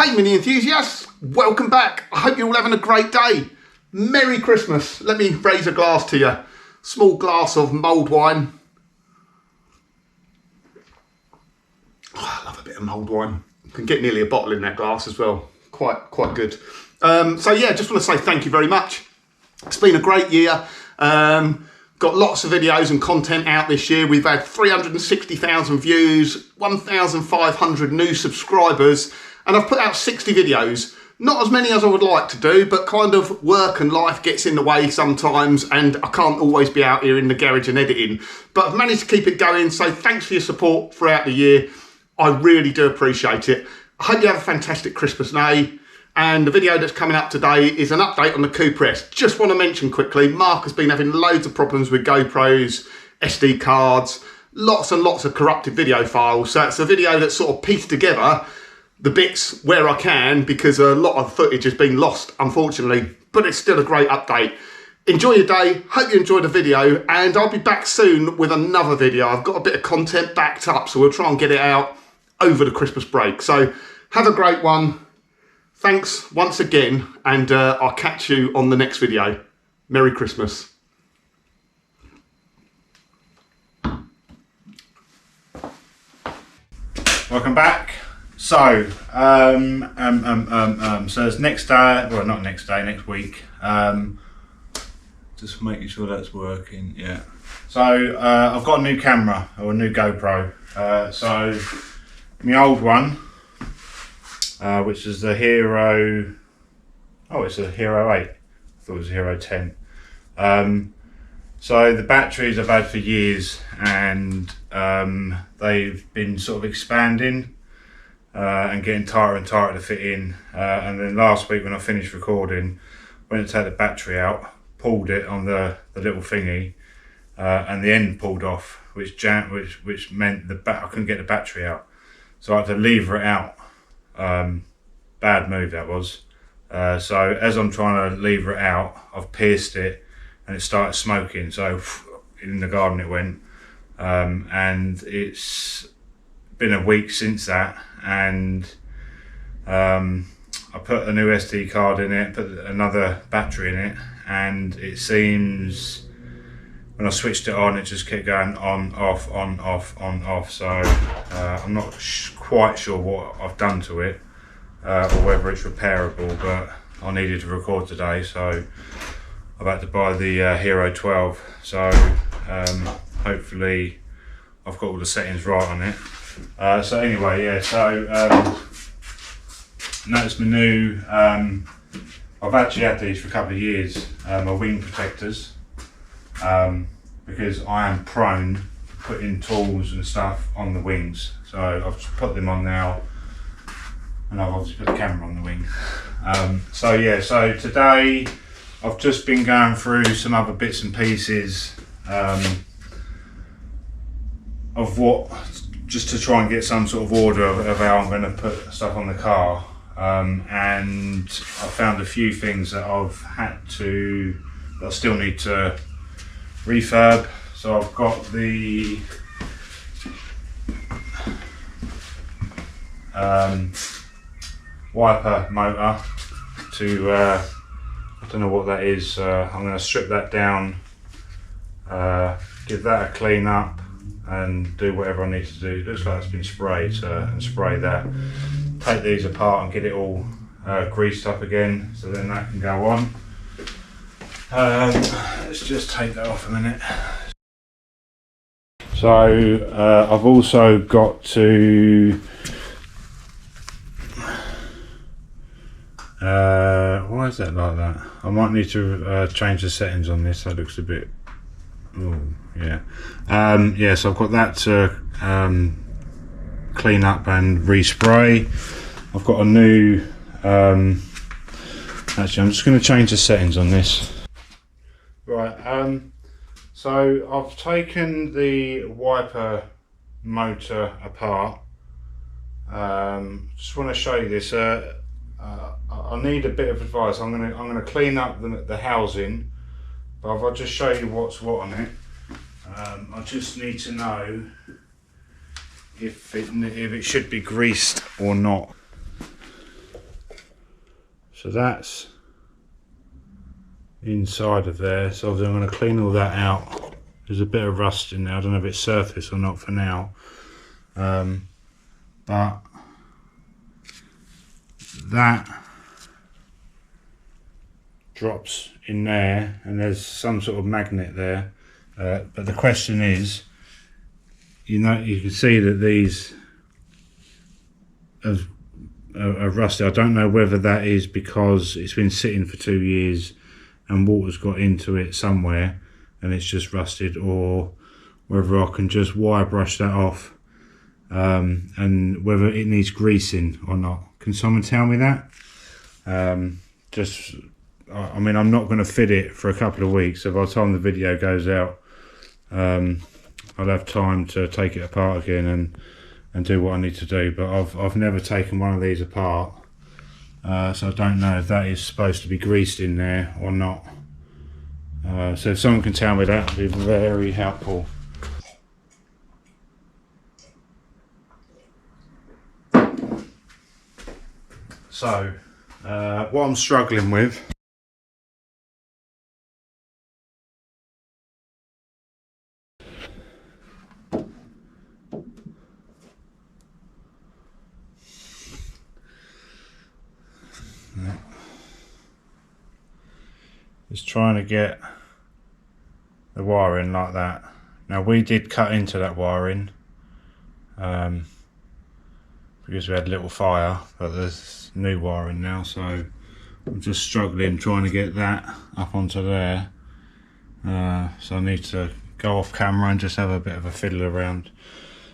Hey mini enthusiasts, welcome back. I hope you're all having a great day. Merry Christmas. Let me raise a glass to you. Small glass of mulled wine. Oh, I love a bit of mulled wine. You can get nearly a bottle in that glass as well. Quite good. So yeah, just want to say thank you very much. It's been a great year. Got lots of videos and content out this year. We've had 360,000 views, 1,500 new subscribers, and I've put out 60 videos. Not as many as I would like to do, but kind of work and life gets in the way sometimes, and I can't always be out here in the garage and editing. But I've managed to keep it going, so thanks for your support throughout the year. I really do appreciate it. I hope you have a fantastic Christmas day. And the video that's coming up today is an update on the Cooper S. Just want to mention quickly, Mark has been having loads of problems with GoPros, SD cards, lots and lots of corrupted video files. So it's a video that's sort of pieced together the bits where I can, because a lot of footage has been lost, unfortunately, but it's still a great update. Enjoy your day, hope you enjoyed the video, and I'll be back soon with another video. I've got a bit of content backed up, so we'll try and get it out over the Christmas break. So have a great one. Thanks once again, and I'll catch you on the next video. Merry Christmas. Welcome back. So, so it's next day, well not next day, next week. Just making sure that's working, yeah. So, I've got a new camera, or a new GoPro. So, my old one, which is the Hero, oh it's a Hero 8, I thought it was a Hero 10. So the batteries I've had for years, and they've been sort of expanding and getting tighter and tighter to fit in. And then last week when I finished recording, went to take the battery out, pulled it on the little thingy, and the end pulled off, which meant I couldn't get the battery out. So I had to lever it out. Bad move that was. So as I'm trying to lever it out, I've pierced it and it started smoking. So in the garden it went, and it's been a week since that, and I put a new SD card in it, put another battery in it, and it seems when I switched it on, it just kept going on, off, on, off, on, off. So I'm not quite sure what I've done to it, or whether it's repairable, but I needed to record today, so I've had to buy the Hero 12. So hopefully I've got all the settings right on it. So anyway, yeah, so notice my new, I've actually had these for a couple of years, my wing protectors, because I am prone to putting tools and stuff on the wings. So I've just put them on now, and I've obviously put the camera on the wing. So yeah, so today I've just been going through some other bits and pieces of what, just to try and get some sort of order of how I'm going to put stuff on the car. And I found a few things that I've had to, that I still need to refurb. So I've got the wiper motor to, I don't know what that is. I'm going to strip that down, give that a clean up, and do whatever I need to do. It looks like it's been sprayed, and spray that. Take these apart and get it all greased up again, so then that can go on. Let's just take that off a minute. So I've also got to, why is that like that? I might need to change the settings on this. That looks a bit, oh yeah. Yeah, so I've got that to clean up and respray. I've got a new, actually I'm just going to change the settings on this. Right, so I've taken the wiper motor apart. Just want to show you this. I need a bit of advice. I'm gonna clean up the housing, but if I just show you what's what on it, I just need to know if it should be greased or not. So that's inside of there. So I'm going to clean all that out. There's a bit of rust in there. I don't know if it's surface or not for now. But that drops in there, and there's some sort of magnet there. But the question is, you can see that these are rusty. I don't know whether that is because it's been sitting for 2 years and water's got into it somewhere and it's just rusted, or whether I can just wire brush that off, and whether it needs greasing or not. Can someone tell me that? I mean, I'm not going to fit it for a couple of weeks, so by the time the video goes out, I'll have time to take it apart again and do what I need to do. But I've never taken one of these apart, so I don't know if that is supposed to be greased in there or not. So if someone can tell me that, would be very helpful. So what I'm struggling with is trying to get the wiring like that. Now we did cut into that wiring because we had a little fire, but there's new wiring now, so I'm just struggling trying to get that up onto there. So I need to go off camera and just have a bit of a fiddle around.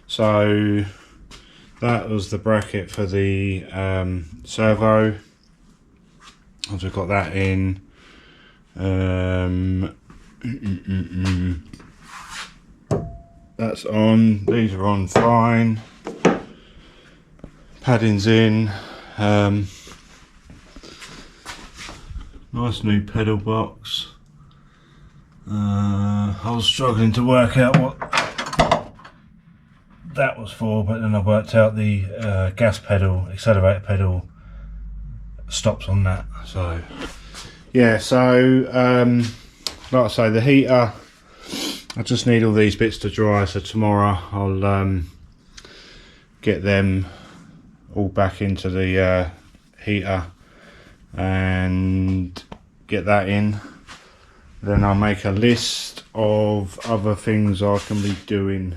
So that was the bracket for the servo. I've just got that in. That's on. These are on fine. Padding's in. Nice new pedal box. I was struggling to work out what that was for, but then I worked out the gas pedal, accelerator pedal stops on that. So yeah, so like I say, the heater, I just need all these bits to dry, so tomorrow I'll get them all back into the heater and get that in. Then I'll make a list of other things I can be doing.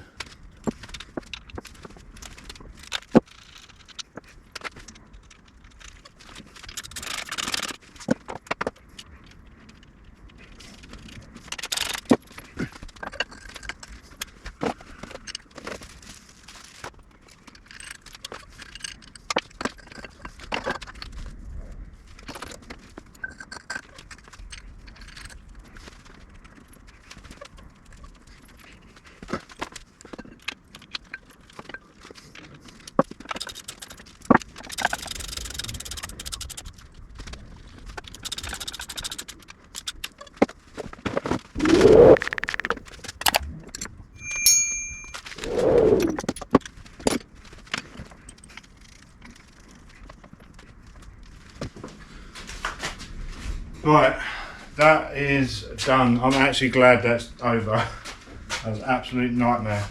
Right, that is done. I'm actually glad that's over. That was an absolute nightmare.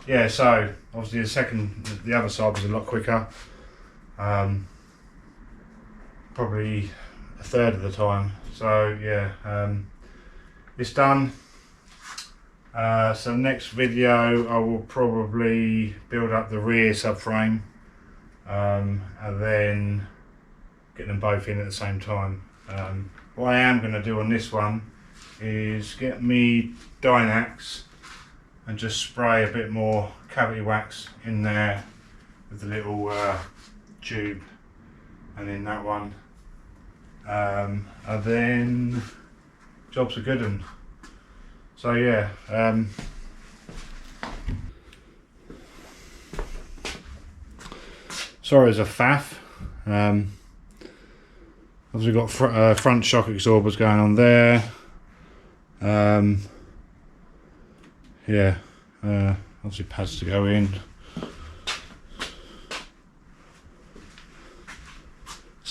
Yeah, so obviously the other side was a lot quicker. Probably a third of the time. So yeah, it's done. So next video I will probably build up the rear subframe and then get them both in at the same time. What I am going to do on this one is get me Dynax and just spray a bit more cavity wax in there with the little tube, and in that one, and then job's a good one. So yeah, sorry as a faff. Obviously got front shock absorbers going on there. Yeah, obviously pads to go in.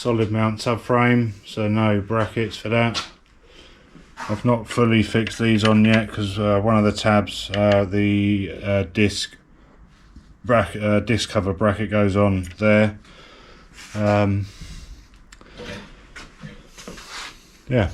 solid mount subframe, so no brackets for that. I've not fully fixed these on yet because one of the tabs, the disc cover bracket goes on there. Yeah.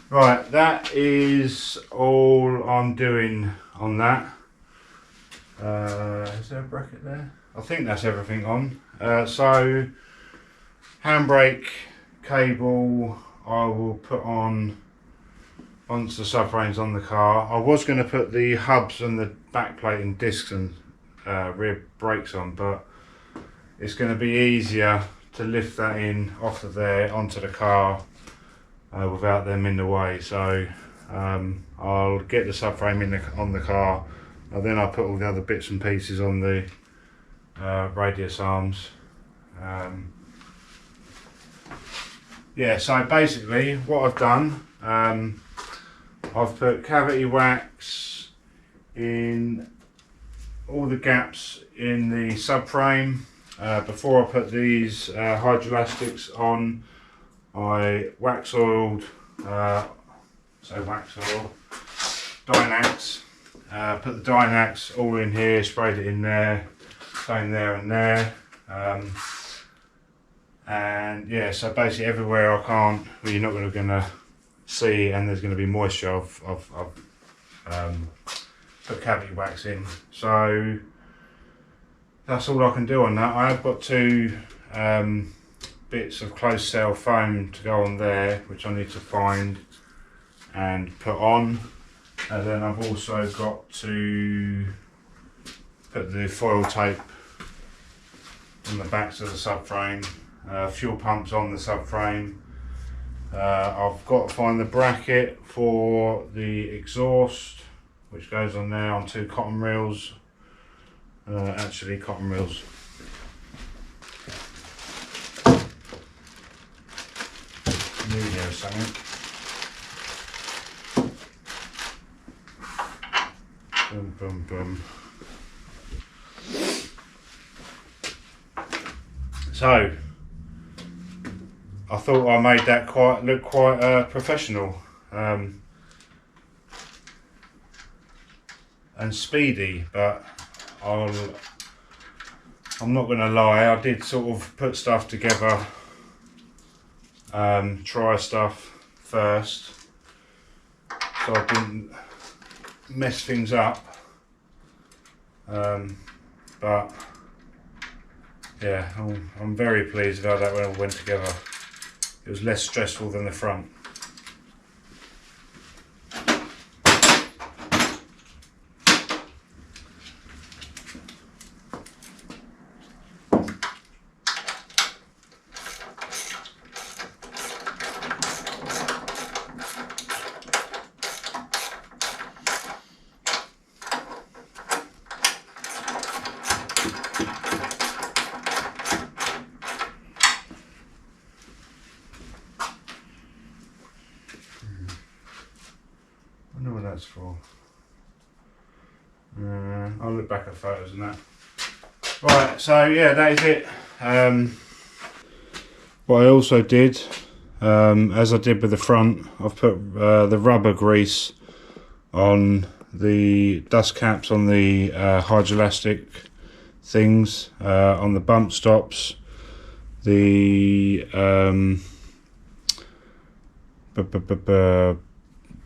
Right, that is all I'm doing on that. Is there a bracket there? I think that's everything on. So, handbrake cable I will put on once the subframe's on the car. I was going to put the hubs and the backplate and discs and rear brakes on, but it's going to be easier to lift that in off of there onto the car without them in the way. So I'll get the subframe on the car, and then I'll put all the other bits and pieces on the radius arms. Yeah, so basically what I've done, I've put cavity wax in all the gaps in the subframe. Before I put these hydroelastics on, I wax oiled, Dynax. Put the Dynax all in here, sprayed it in there, same there and there. And yeah, so basically everywhere I can't, well, you're not going to see, and there's going to be moisture, I've put cavity wax in. So that's all I can do on that. I have got two bits of closed cell foam to go on there, which I need to find and put on. And then I've also got to put the foil tape on the backs of the subframe, fuel pumps on the subframe. I've got to find the bracket for the exhaust, which goes on there on two cotton reels. Actually, cotton reels. New here or something. Boom, boom, boom. So I thought I made that look quite professional and speedy, but I'm not going to lie, I did sort of put stuff together, try stuff first, so I didn't mess things up, but yeah, I'm very pleased with how that all went together. It was less stressful than the front. I wonder what that's for. I'll look back at photos and that. Right, so yeah, that is it. What I also did, as I did with the front, I've put the rubber grease on the dust caps on the hydroelastic things, on the bump stops, the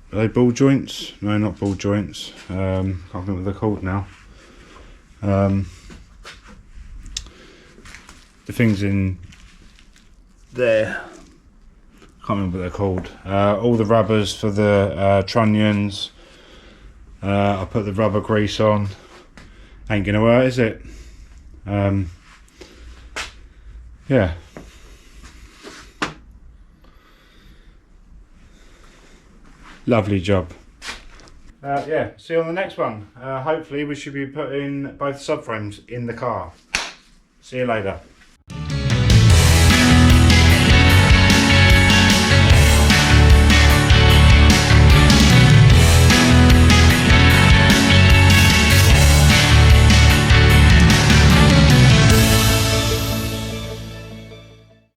are they ball joints? No, not ball joints. Can't remember what they're called now. The things in there, can't remember what they're called. All the rubbers for the trunnions. I put the rubber grease on. Ain't gonna hurt, is it? Yeah. Lovely job. Yeah, see you on the next one. Hopefully we should be putting both subframes in the car. See you later.